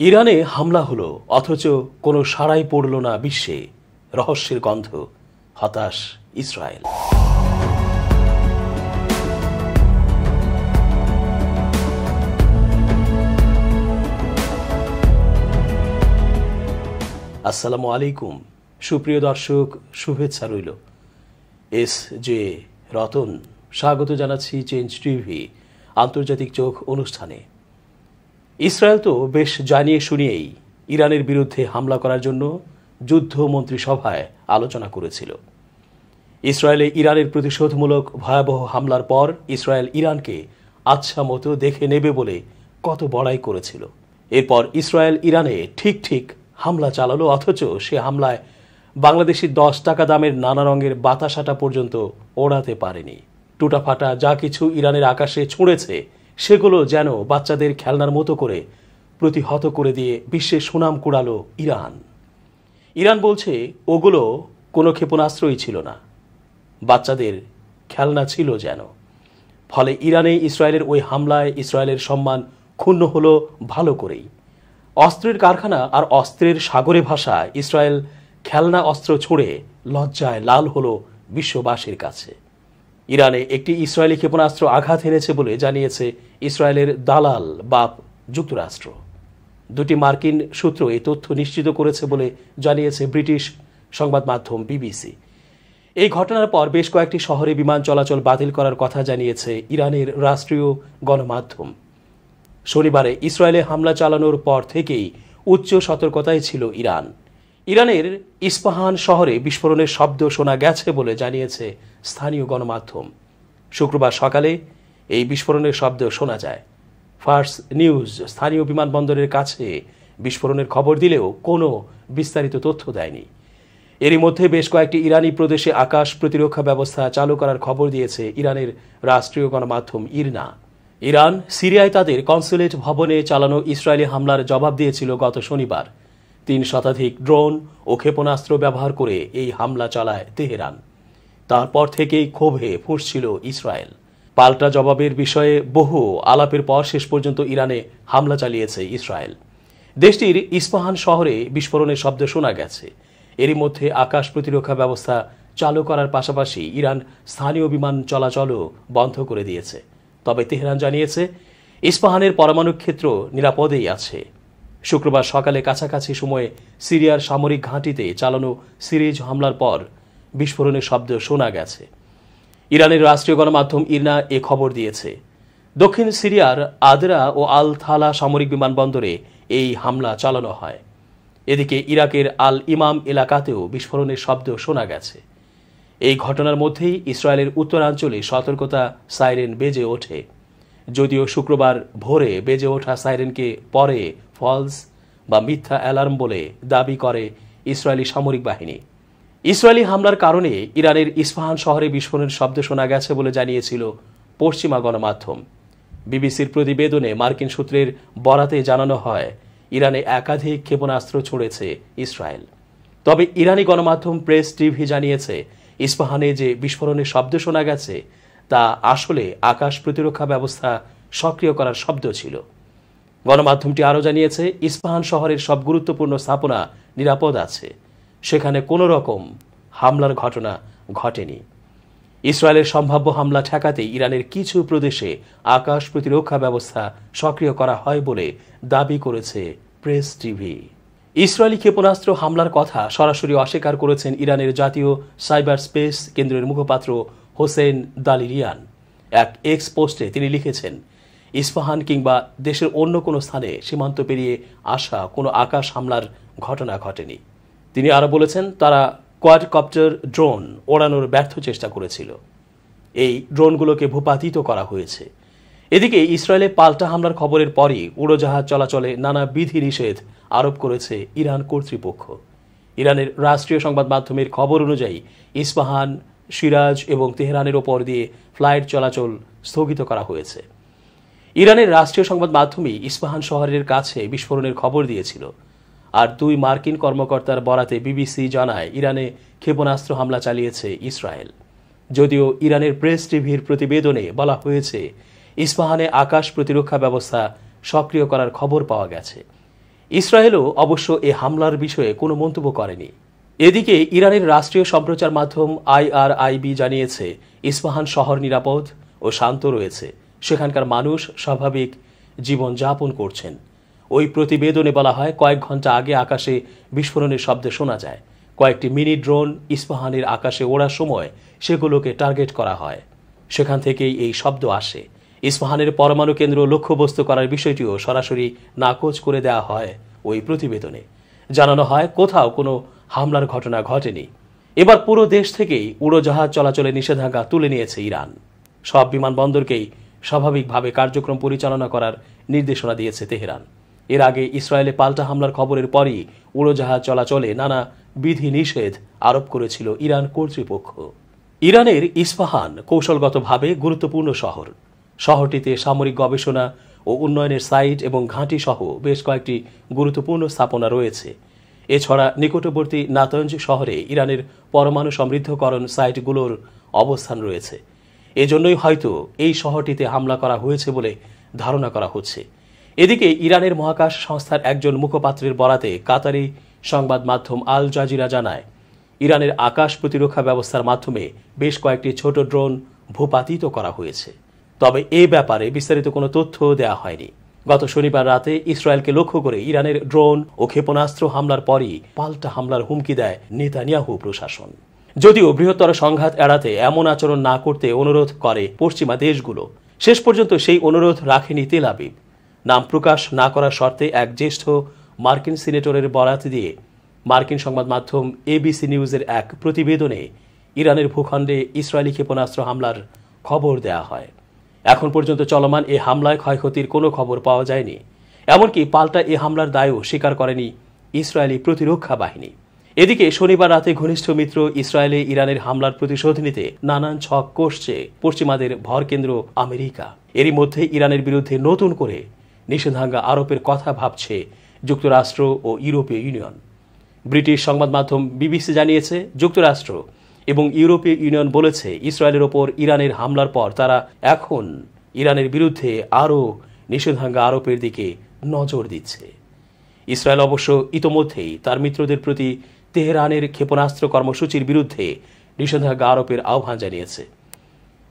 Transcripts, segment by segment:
ইরানে হামলা হলো অথচ কোনো সাড়াই পড়ল না বিশ্বে। রহস্যের গন্ধ, হতাশ ইসরায়েল। আসসালামু আলাইকুম সুপ্রিয় দর্শক, শুভেচ্ছা রইল। এস জে রতন স্বাগত জানাচ্ছি চেঞ্জ টিভি আন্তর্জাতিক চোখ অনুষ্ঠানে। ইসরায়েল তো বেশ জানিয়ে শুনিয়েই ইরানের বিরুদ্ধে হামলা করার জন্য যুদ্ধ মন্ত্রিসভায় আলোচনা করেছিল। ইসরায়েলে ইরানের প্রতিশোধমূলক ভয়াবহ হামলার পর ইসরায়েল ইরানকে আচ্ছা মতো দেখে নেবে বলে কত বড়াই করেছিল। এরপর ইসরায়েল ইরানে ঠিক হামলা চালালো, অথচ সে হামলায় বাংলাদেশি 10 টাকা দামের নানা রঙের বাতাসাটা পর্যন্ত ওড়াতে পারেনি। টুটাফাটা যা কিছু ইরানের আকাশে ছুঁড়েছে সেগুলো যেন বাচ্চাদের খেলনার মতো করে প্রতিহত করে দিয়ে বিশ্বের সুনাম কুড়ালো ইরান। ইরান বলছে ওগুলো কোনো ক্ষেপণাস্ত্রই ছিল না, বাচ্চাদের খেলনা ছিল যেন। ফলে ইরানে ইসরায়েলের ওই হামলায় ইসরায়েলের সম্মান ক্ষুণ্ণ হলো ভালো করেই। অস্ত্রের কারখানা আর অস্ত্রের সাগরে ভাসা ইসরায়েল খেলনা অস্ত্র ছুঁড়ে লজ্জায় লাল হলো বিশ্ববাসীর কাছে। ইরানে একটি ইসরায়েলি ক্ষেপণাস্ত্র আঘাত এনেছে বলে জানিয়েছে ইসরায়েলের দালাল বাপ যুক্তরাষ্ট্র। দুটি মার্কিন সূত্র এই তথ্য নিশ্চিত করেছে বলে জানিয়েছে ব্রিটিশ সংবাদ মাধ্যম বিবিসি। এই ঘটনার পর বেশ কয়েকটি শহরে বিমান চলাচল বাতিল করার কথা জানিয়েছে ইরানের রাষ্ট্রীয় গণমাধ্যম। শনিবারে ইসরায়েলে হামলা চালানোর পর থেকেই উচ্চ সতর্কতায় ছিল ইরান। ইরানের ইস্পাহান শহরে বিস্ফোরণের শব্দ শোনা গেছে বলে জানিয়েছে স্থানীয় গণমাধ্যম। শুক্রবার সকালে এই বিস্ফোরণের শব্দ শোনা যায়। ফার্স নিউজ স্থানীয় বিমানবন্দরের কাছে বিস্ফোরণের খবর দিলেও কোনো বিস্তারিত তথ্য দেয়নি। এরই মধ্যে বেশ কয়েকটি ইরানি প্রদেশে আকাশ প্রতিরক্ষা ব্যবস্থা চালু করার খবর দিয়েছে ইরানের রাষ্ট্রীয় গণমাধ্যম ইরনা। ইরান সিরিয়ায় তাদের কনসুলেট ভবনে চালানো ইসরায়েলি হামলার জবাব দিয়েছিল গত শনিবার। 3 শতাধিক ড্রোন ও ক্ষেপণাস্ত্র ব্যবহার করে এই হামলা চালায় তেহরান। তারপর থেকেই ক্ষোভে ফুঁসছিল ইসরায়েল। পাল্টা জবাবের বিষয়ে বহু আলাপের পর শেষ পর্যন্ত ইরানে হামলা চালিয়েছে ইসরায়েল। দেশটির ইস্পাহান শহরে বিস্ফোরণের শব্দ শোনা গেছে। এরই মধ্যে আকাশ প্রতিরক্ষা ব্যবস্থা চালু করার পাশাপাশি ইরান স্থানীয় বিমান চলাচলও বন্ধ করে দিয়েছে। তবে তেহরান জানিয়েছে ইস্পাহানের পরমাণু ক্ষেত্র নিরাপদেই আছে। শুক্রবার সকালে কাছাকাছি সময়ে সিরিয়ার সামরিক ঘাঁটিতে চালানো সিরিজ হামলার পর বিস্ফোরণের শব্দ শোনা গেছে। ইরানের রাষ্ট্রীয় গণমাধ্যম ইরনা এ খবর দিয়েছে। দক্ষিণ সিরিয়ার আদরা ও আল থালা সামরিক বিমানবন্দরে এই হামলা চালানো হয়। এদিকে ইরাকের আল ইমাম এলাকাতেও বিস্ফোরণের শব্দ শোনা গেছে। এই ঘটনার মধ্যেই ইসরায়েলের উত্তরাঞ্চলে সতর্কতা সাইরেন বেজে ওঠে। যদিও শুক্রবার ভোরে বেজে ওঠা সাইরেনকে পরে ফলস বা মিথ্যা অ্যালার্ম বলে দাবি করে ইসরায়েলি সামরিক বাহিনী। ইসরায়েলি হামলার কারণে ইরানের ইস্পাহান শহরে বিস্ফোরণের শব্দ শোনা গেছে বলে জানিয়েছিল পশ্চিমা গণমাধ্যম। বিবিসির প্রতিবেদনে মার্কিন সূত্রের বরাতে জানানো হয় ইরানে একাধিক ক্ষেপণাস্ত্র ছুঁড়েছে ইসরায়েল। তবে ইরানি গণমাধ্যম প্রেস টিভি জানিয়েছে ইস্পাহানে যে বিস্ফোরণের শব্দ শোনা গেছে তা আসলে আকাশ প্রতিরক্ষা ব্যবস্থা সক্রিয় করার শব্দ ছিল। গণমাধ্যমটি আরও জানিয়েছে ইস্পাহান শহরের সব গুরুত্বপূর্ণ স্থাপনা নিরাপদ আছে, সেখানে কোনো রকম হামলার ঘটনা ঘটেনি। ইসরায়েলের সম্ভাব্য হামলা ঠেকাতে ইরানের কিছু প্রদেশে আকাশ প্রতিরক্ষা ব্যবস্থা সক্রিয় করা হয় বলে দাবি করেছে প্রেস টিভি। ইসরায়েলি ক্ষেপণাস্ত্র হামলার কথা সরাসরি অস্বীকার করেছেন ইরানের জাতীয় সাইবার স্পেস কেন্দ্রের মুখপাত্র হোসেন দালিলিয়ান। এক এক্স পোস্টে তিনি লিখেছেন, ইস্পাহান কিংবা দেশের অন্য কোনো স্থানে সীমান্ত পেরিয়ে আসা কোনো আকাশ হামলার ঘটনা ঘটেনি। তিনি আরও বলেছেন তারা কোয়াডকপ্টার ড্রোন ওড়ানোর ব্যর্থ চেষ্টা করেছিল। এই ড্রোনগুলোকে ভূপাতিত করা হয়েছে। এদিকে ইসরায়েলে পাল্টা হামলার খবরের পরই উড়োজাহাজ চলাচলে নানা বিধিনিষেধ আরোপ করেছে ইরান কর্তৃপক্ষ। ইরানের রাষ্ট্রীয় সংবাদ মাধ্যমের খবর অনুযায়ী ইস্পাহান, সিরাজ এবং তেহরানের ওপর দিয়ে ফ্লাইট চলাচল স্থগিত করা হয়েছে। ইরানের রাষ্ট্রীয় সংবাদ মাধ্যমই ইস্পাহান শহরের কাছে বিস্ফোরণের খবর দিয়েছিল। আর 2 মার্কিন কর্মকর্তার বরাতে বিবিসি জানায় ইরানে ক্ষেপণাস্ত্র হামলা চালিয়েছে ইসরায়েল। যদিও ইরানের প্রেস টিভির প্রতিবেদনে বলা হয়েছে ইস্পাহানে আকাশ প্রতিরক্ষা ব্যবস্থা সক্রিয় করার খবর পাওয়া গেছে। ইসরায়েলও অবশ্য এ হামলার বিষয়ে কোনো মন্তব্য করেনি। এদিকে ইরানের রাষ্ট্রীয় সম্প্রচার মাধ্যম IRIB জানিয়েছে ইস্পাহান শহর নিরাপদ ও শান্ত রয়েছে, সেখানকার মানুষ স্বাভাবিক জীবনযাপন করছেন। ওই প্রতিবেদনে বলা হয়, কয়েক ঘন্টা আগে আকাশে বিস্ফোরণের শব্দ শোনা যায়। কয়েকটি মিনি ড্রোন ইস্পাহানের আকাশে ওড়ার সময় সেগুলোকে টার্গেট করা হয়, সেখান থেকেই এই শব্দ আসে। ইস্পাহানের পরমাণু কেন্দ্র লক্ষ্যবস্তু করার বিষয়টিও সরাসরি নাকচ করে দেওয়া হয় ওই প্রতিবেদনে। জানানো হয় কোথাও কোনো হামলার ঘটনা ঘটেনি। এবার পুরো দেশ থেকেই উড়োজাহাজ চলাচলে নিষেধাজ্ঞা তুলে নিয়েছে ইরান। সব বিমানবন্দরকেই স্বাভাবিকভাবে কার্যক্রম পরিচালনা করার নির্দেশনা দিয়েছে তেহরান। এর আগে ইসরায়েলে পাল্টা হামলার খবরের পরই উড়োজাহাজ চলাচলে নানা বিধি নিষেধ আরোপ করেছিল ইরান কর্তৃপক্ষ। ইরানের ইস্পাহান কৌশলগতভাবে গুরুত্বপূর্ণ শহর। শহরটিতে সামরিক গবেষণা ও উন্নয়নের সাইট এবং ঘাঁটি সহ বেশ কয়েকটি গুরুত্বপূর্ণ স্থাপনা রয়েছে। এছাড়া নিকটবর্তী নাতাঞ্জ শহরে ইরানের পরমাণু সমৃদ্ধকরণ সাইটগুলোর অবস্থান রয়েছে। এজন্যই হয়তো এই শহরটিতে হামলা করা হয়েছে বলে ধারণা করা হচ্ছে। এদিকে ইরানের মহাকাশ সংস্থার একজন মুখপাত্রের বরাতে কাতারি সংবাদ মাধ্যম আল জাজিরা জানায়, ইরানের আকাশ প্রতিরক্ষা ব্যবস্থার মাধ্যমে বেশ কয়েকটি ছোট ড্রোন ভূপাতিত করা হয়েছে। তবে এ ব্যাপারে বিস্তারিত কোনো তথ্য দেওয়া হয়নি। গত শনিবার রাতে ইসরায়েলকে লক্ষ্য করে ইরানের ড্রোন ও ক্ষেপণাস্ত্র হামলার পরই পাল্টা হামলার হুমকি দেয় নেতানিয়াহু প্রশাসন। যদিও বৃহত্তর সংঘাত এড়াতে এমন আচরণ না করতে অনুরোধ করে পশ্চিমা দেশগুলো, শেষ পর্যন্ত সেই অনুরোধ রাখেনি তেল আবিব। নাম প্রকাশ না করার শর্তে এক জ্যেষ্ঠ মার্কিন সিনেটরের বরাত দিয়ে মার্কিন সংবাদ মাধ্যম ABC নিউজের এক প্রতিবেদনে ইরানের ভূখণ্ডে ইসরায়েলি ক্ষেপণাস্ত্র হামলার খবর দেয়া হয়। এখন পর্যন্ত চলমান এ হামলায় ক্ষয়ক্ষতির কোনো খবর পাওয়া যায়নি। এমনকি পাল্টা এ হামলার দায়ও স্বীকার করেনি ইসরায়েলি প্রতিরক্ষা বাহিনী। এদিকে শনিবার রাতে ঘনিষ্ঠ মিত্র ইসরায়েলে ইরানের হামলার প্রতিশোধ নিতে নানান ছক কষছে পশ্চিমাদের ভরকেন্দ্র আমেরিকা। এরই মধ্যে ইরানের বিরুদ্ধে নতুন করে নিষেধাজ্ঞা আরোপের কথা ভাবছে যুক্তরাষ্ট্র ও ইউরোপীয় ইউনিয়ন। ব্রিটিশ সংবাদ মাধ্যম BBC জানিয়েছে, যুক্তরাষ্ট্র এবং ইউরোপীয় ইউনিয়ন বলেছে ইসরায়েলের ওপর ইরানের হামলার পর তারা এখন ইরানের বিরুদ্ধে আরও নিষেধাজ্ঞা আরোপের দিকে নজর দিচ্ছে। ইসরায়েল অবশ্য ইতোমধ্যেই তার মিত্রদের প্রতি তেহরানের ক্ষেপণাস্ত্র কর্মসূচির বিরুদ্ধে নিষেধাজ্ঞা আরোপের আহ্বান জানিয়েছে।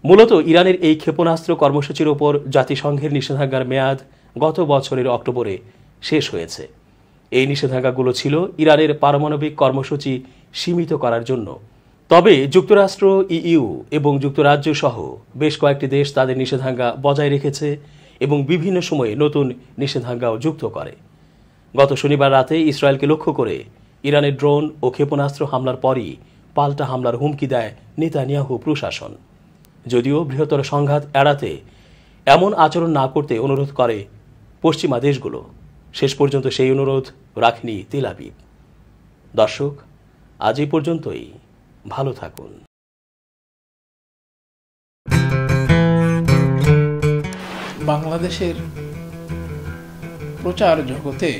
মূলত ইরানের এই ক্ষেপণাস্ত্র কর্মসূচির ওপর জাতিসংঘের নিষেধাজ্ঞার মেয়াদ গত বছরের অক্টোবরে শেষ হয়েছে। এই নিষেধাজ্ঞাগুলো ছিল ইরানের পারমাণবিক কর্মসূচি সীমিত করার জন্য। তবে যুক্তরাষ্ট্র, EU এবং যুক্তরাজ্য সহ বেশ কয়েকটি দেশ তাদের নিষেধাজ্ঞা বজায় রেখেছে এবং বিভিন্ন সময়ে নতুন নিষেধাজ্ঞাও যুক্ত করে। গত শনিবার রাতে ইসরায়েলকে লক্ষ্য করে ইরানের ড্রোন ও ক্ষেপণাস্ত্র হামলার পরই পাল্টা হামলার হুমকি দেয় নেতানিয়াহু প্রশাসন। যদিও বৃহত্তর সংঘাত এড়াতে এমন আচরণ না করতে অনুরোধ করে পশ্চিমা দেশগুলো, শেষ পর্যন্ত সেই অনুরোধ রাখেনি তেল আবিব। দর্শক, আজ এই পর্যন্তই। ভালো থাকুন। বাংলাদেশের প্রচার জগতে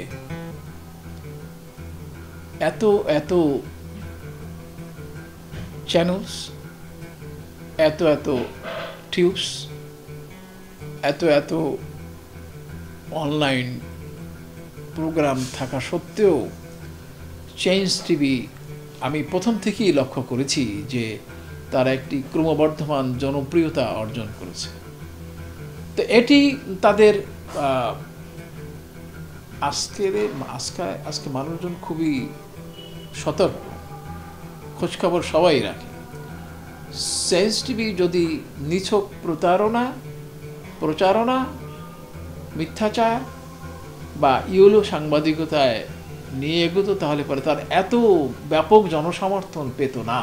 এত এত চ্যানেলস, এত এত টিউবস, এত এত অনলাইন প্রোগ্রাম থাকা সত্ত্বেও চেঞ্জ টিভি আমি প্রথম থেকেই লক্ষ্য করেছি যে তারা একটি ক্রমবর্ধমান জনপ্রিয়তা অর্জন করেছে। তো এটি তাদের আজকে মানুষজন খুবই সতর্ক, খোঁজখবর সবাই রাখে। চেঞ্জ টিভি যদি নিছক প্রচারণা, মিথ্যাচার বা ইউলো সাংবাদিকতায় নিয়ে এগোতো, তাহলে পরে তার এত ব্যাপক জনসমর্থন পেত না।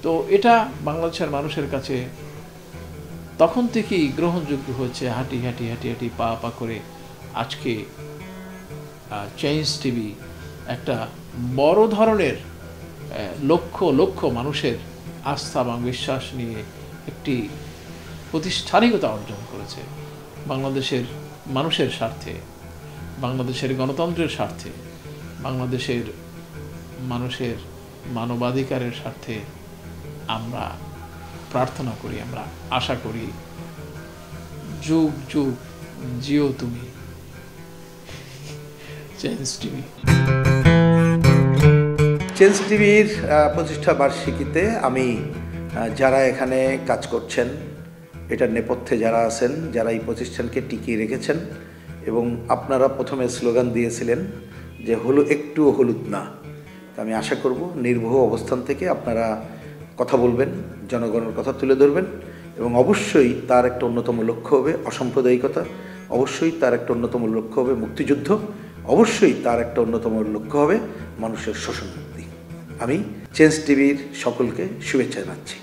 তো এটা বাংলাদেশের মানুষের কাছে তখন থেকেই গ্রহণযোগ্য হচ্ছে। হাঁটি হাঁটি হাঁটি হাঁটি পা পা করে আজকে চেঞ্জ টিভি একটা বড় ধরনের লক্ষ লক্ষ মানুষের আস্থা এবং বিশ্বাস নিয়ে একটি প্রতিষ্ঠানিকতা অর্জন করেছে। বাংলাদেশের মানুষের স্বার্থে, বাংলাদেশের গণতন্ত্রের স্বার্থে, বাংলাদেশের মানুষের মানবাধিকারের স্বার্থে আমরা প্রার্থনা করি, আমরা আশা করি যুগ যুগ জিও তুমি। Change TV. চেঞ্জ টিভির প্রতিষ্ঠা বার্ষিকীতে আমি যারা এখানে কাজ করছেন, এটার নেপথ্যে যারা আছেন, যারা এই প্রতিষ্ঠানকে টিকিয়ে রেখেছেন, এবং আপনারা প্রথমে স্লোগান দিয়েছিলেন যে একটুও হলুদ না। আমি আশা করব নির্ভীক অবস্থান থেকে আপনারা কথা বলবেন, জনগণের কথা তুলে ধরবেন, এবং অবশ্যই তার একটা অন্যতম লক্ষ্য হবে অসাম্প্রদায়িকতা, অবশ্যই তার একটা অন্যতম লক্ষ্য হবে মুক্তিযুদ্ধ, অবশ্যই তার একটা অন্যতম লক্ষ্য হবে মানুষের শোষণ মুক্তি। আমি চেঞ্জ টিভির সকলকে শুভেচ্ছা জানাচ্ছি।